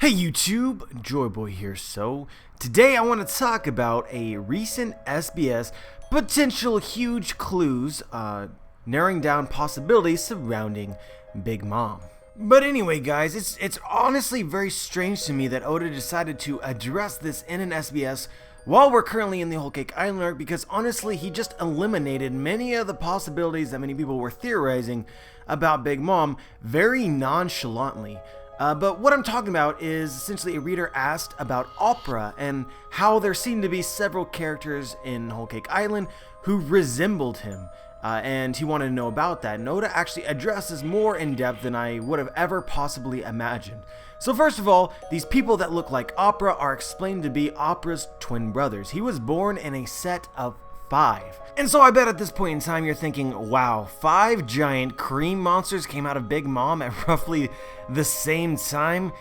Hey YouTube, Joyboy here. So, today I want to talk about a recent SBS potential huge clues narrowing down possibilities surrounding Big Mom. But anyway guys, it's honestly very strange to me that Oda decided to address this in an SBS while we're currently in the Whole Cake Island arc, because honestly he just eliminated many of the possibilities that many people were theorizing about Big Mom very nonchalantly. But what I'm talking about is essentially a reader asked about opera and how there seemed to be several characters in Whole Cake Island who resembled him, and he wanted to know about that. And Oda actually addresses more in depth than I would have ever possibly imagined. So first of all, these people that look like Opera are explained to be Opera's twin brothers. He was born in a set of 5. And so I bet at this point in time you're thinking, wow, 5 giant cream monsters came out of Big Mom at roughly the same time?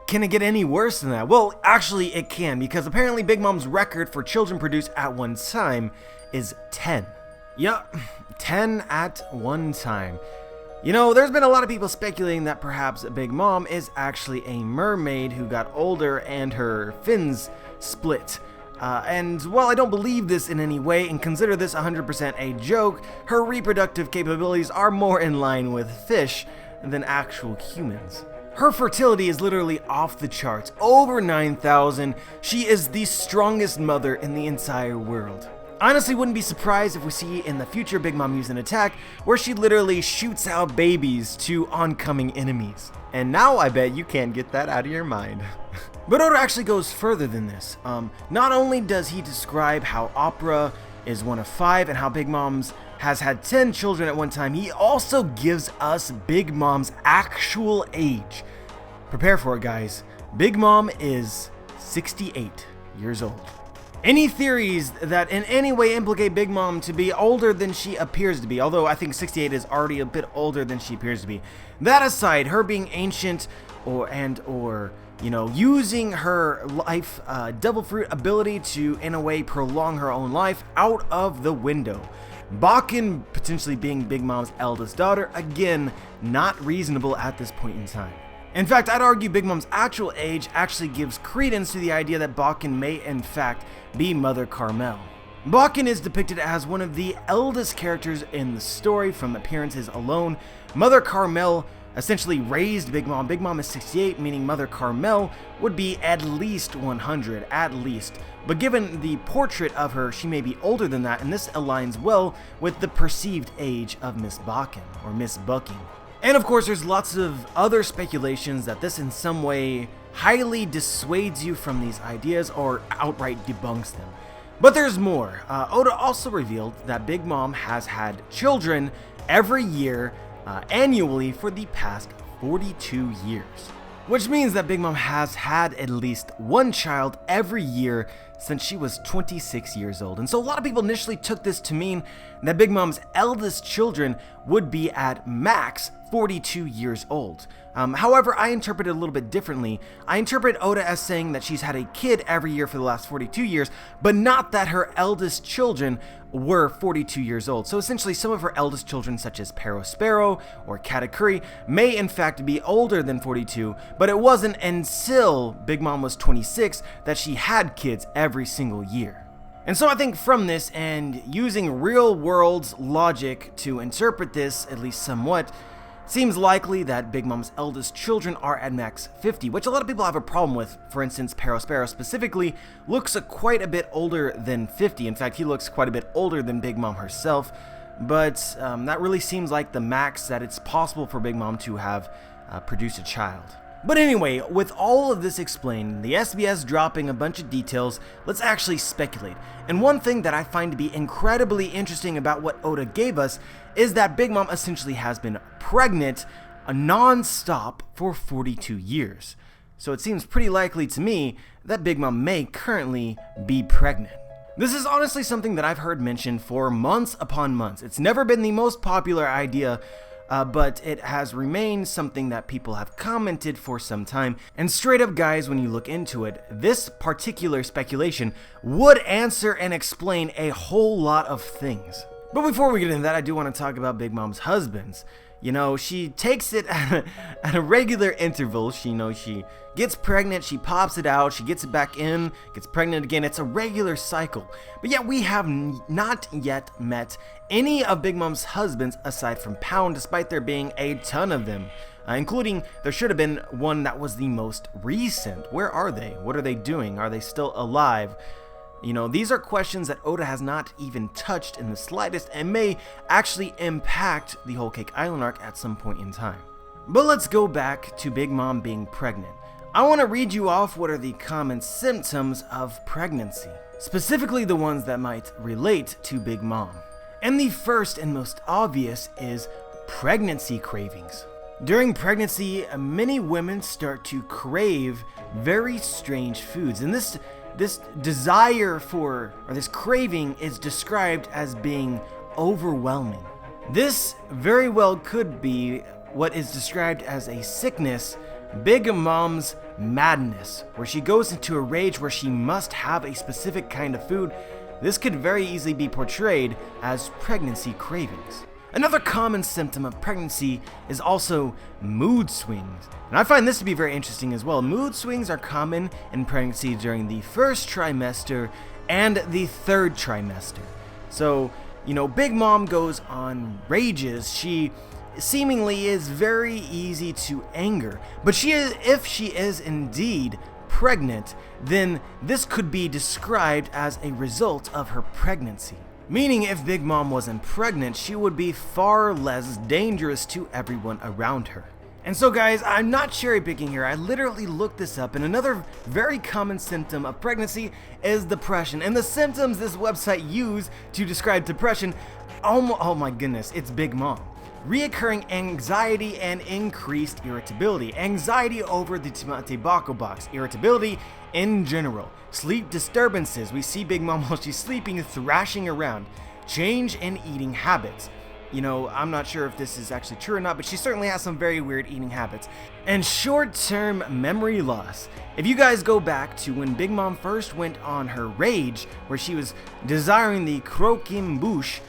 Can it get any worse than that? Well, actually it can, because apparently Big Mom's record for children produced at one time is 10. Yup, 10 at one time. You know, there's been a lot of people speculating that perhaps Big Mom is actually a mermaid who got older and her fins split. And while I don't believe this in any way and consider this 100% a joke, her reproductive capabilities are more in line with fish than actual humans. Her fertility is literally off the charts, over 9,000. She is the strongest mother in the entire world. I honestly wouldn't be surprised if we see in the future Big Mom use an attack where she literally shoots out babies to oncoming enemies. And now I bet you can't get that out of your mind. But Oda actually goes further than this. Not only does he describe how Opera is one of 5 and how Big Mom's has had 10 children at one time, he also gives us Big Mom's actual age. Prepare for it, guys. Big Mom is 68 years old. Any theories that in any way implicate Big Mom to be older than she appears to be, although I think 68 is already a bit older than she appears to be. That aside, her being ancient or you know, using her life devil fruit ability to in a way prolong her own life out of the window. Bakken potentially being Big Mom's eldest daughter, again, not reasonable at this point in time. In fact, I'd argue Big Mom's actual age actually gives credence to the idea that Bakken may in fact be Mother Carmel. Bakken is depicted as one of the eldest characters in the story from appearances alone. Mother Carmel essentially raised Big Mom. Big Mom is 68, meaning Mother Carmel would be at least 100, at least. But given the portrait of her, she may be older than that, and this aligns well with the perceived age of Miss Bakken, or Miss Bucking. And of course, there's lots of other speculations that this in some way highly dissuades you from these ideas or outright debunks them. But there's more. Oda also revealed that Big Mom has had children every year, annually for the past 42 years. Which means that Big Mom has had at least one child every year since she was 26 years old. And so a lot of people initially took this to mean that Big Mom's eldest children would be at max 42 years old. However, I interpret it a little bit differently. I interpret Oda as saying that she's had a kid every year for the last 42 years, but not that her eldest children were 42 years old. So essentially, some of her eldest children, such as Perospero or Katakuri, may in fact be older than 42, but it wasn't until Big Mom was 26 that she had kids every single year. And so I think from this, and using real world logic to interpret this, at least somewhat, seems likely that Big Mom's eldest children are at max 50, which a lot of people have a problem with. For instance, Perospero specifically looks quite a bit older than 50. In fact, he looks quite a bit older than Big Mom herself. But that really seems like the max that it's possible for Big Mom to have produced a child. But anyway, with all of this explained, the SBS dropping a bunch of details, let's actually speculate. And one thing that I find to be incredibly interesting about what Oda gave us is that Big Mom essentially has been pregnant non-stop for 42 years. So it seems pretty likely to me that Big Mom may currently be pregnant. This is honestly something that I've heard mentioned for months upon months. It's never been the most popular idea, but it has remained something that people have commented for some time. And straight up guys, when you look into it, this particular speculation would answer and explain a whole lot of things. But before we get into that, I do want to talk about Big Mom's husbands. You know, she takes it at a regular interval. She gets pregnant, she pops it out, she gets it back in, gets pregnant again. It's a regular cycle. But yet we have not yet met any of Big Mom's husbands aside from Pound, despite there being a ton of them. Including, there should have been one that was the most recent. Where are they? What are they doing? Are they still alive? You know, these are questions that Oda has not even touched in the slightest and may actually impact the Whole Cake Island arc at some point in time. But let's go back to Big Mom being pregnant. I want to read you off what are the common symptoms of pregnancy, specifically the ones that might relate to Big Mom. And the first and most obvious is pregnancy cravings. During pregnancy, many women start to crave very strange foods, and this desire for, or this craving, is described as being overwhelming. This very well could be what is described as a sickness, Big Mom's madness, where she goes into a rage where she must have a specific kind of food. This could very easily be portrayed as pregnancy cravings. Another common symptom of pregnancy is also mood swings, and I find this to be very interesting as well. Mood swings are common in pregnancy during the first trimester and the third trimester. So, you know, Big Mom goes on rages. She seemingly is very easy to anger, but if she is indeed pregnant, then this could be described as a result of her pregnancy. Meaning, if Big Mom wasn't pregnant, she would be far less dangerous to everyone around her. And so guys, I'm not cherry picking here, I literally looked this up, and another very common symptom of pregnancy is depression. And the symptoms this website used to describe depression, oh my goodness, it's Big Mom. Reoccurring anxiety and increased irritability. Anxiety over the Timate Bako box. Irritability in general. Sleep disturbances. We see Big Mom while she's sleeping thrashing around. Change in eating habits. You know, I'm not sure if this is actually true or not, but she certainly has some very weird eating habits. And short-term memory loss. If you guys go back to when Big Mom first went on her rage, where she was desiring the Krokim Bush,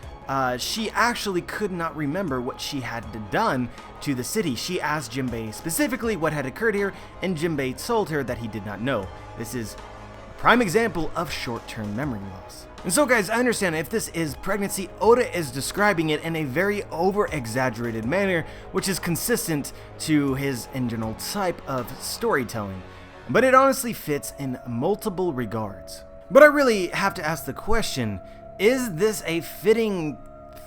she actually could not remember what she had done to the city. She asked Jinbei specifically what had occurred here, and Jinbei told her that he did not know. This is a prime example of short-term memory loss. And so guys, I understand if this is pregnancy, Oda is describing it in a very over-exaggerated manner, which is consistent to his general type of storytelling. But it honestly fits in multiple regards. But I really have to ask the question, is this a fitting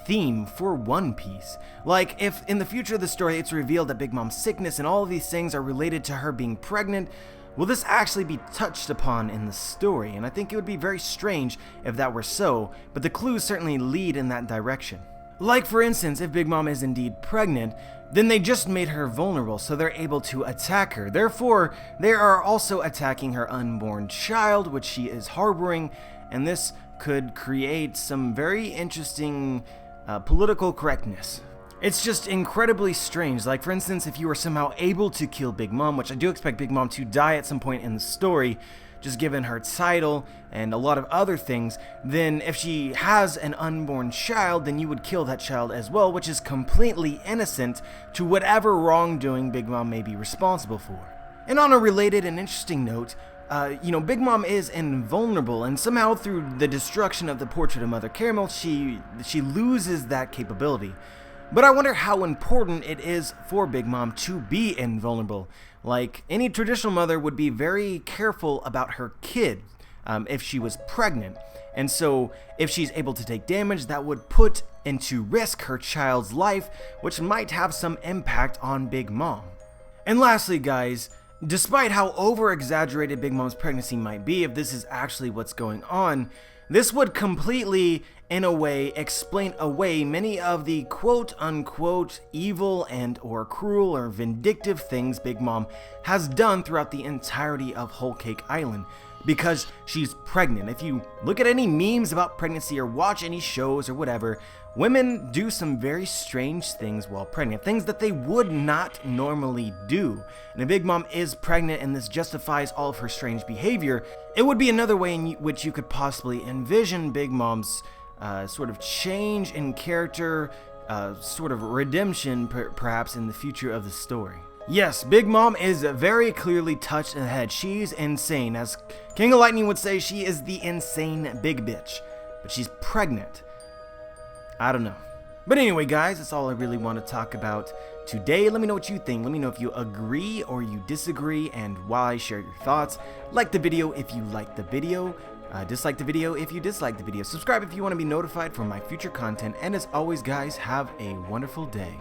theme for One Piece? Like, if in the future of the story it's revealed that Big Mom's sickness and all of these things are related to her being pregnant, will this actually be touched upon in the story? And I think it would be very strange if that were so, but the clues certainly lead in that direction. Like, for instance, if Big Mom is indeed pregnant, then they just made her vulnerable, so they're able to attack her. Therefore, they are also attacking her unborn child, which she is harboring, and this could create some very interesting political correctness. It's just incredibly strange. Like, for instance, if you were somehow able to kill Big Mom, which I do expect Big Mom to die at some point in the story, just given her title and a lot of other things, then if she has an unborn child, then you would kill that child as well, which is completely innocent to whatever wrongdoing Big Mom may be responsible for. And on a related and interesting note, Big Mom is invulnerable, and somehow through the destruction of the portrait of Mother Caramel, she loses that capability. But I wonder how important it is for Big Mom to be invulnerable. Like, any traditional mother would be very careful about her kid if she was pregnant. And so, if she's able to take damage, that would put into risk her child's life, which might have some impact on Big Mom. And lastly, guys, despite how over-exaggerated Big Mom's pregnancy might be, if this is actually what's going on, this would completely, in a way, explain away many of the quote-unquote evil and or cruel or vindictive things Big Mom has done throughout the entirety of Whole Cake Island, because she's pregnant. If you look at any memes about pregnancy or watch any shows or whatever, women do some very strange things while pregnant, things that they would not normally do. And if Big Mom is pregnant and this justifies all of her strange behavior, it would be another way in which you could possibly envision Big Mom's sort of change in character, sort of redemption perhaps in the future of the story. Yes, Big Mom is very clearly touched in the head. She's insane. As King of Lightning would say, she is the insane big bitch. But she's pregnant. I don't know. But anyway, guys, that's all I really want to talk about today. Let me know what you think. Let me know if you agree or you disagree and why. Share your thoughts. Like the video if you like the video. Dislike the video if you dislike the video. Subscribe if you want to be notified for my future content. And as always, guys, have a wonderful day.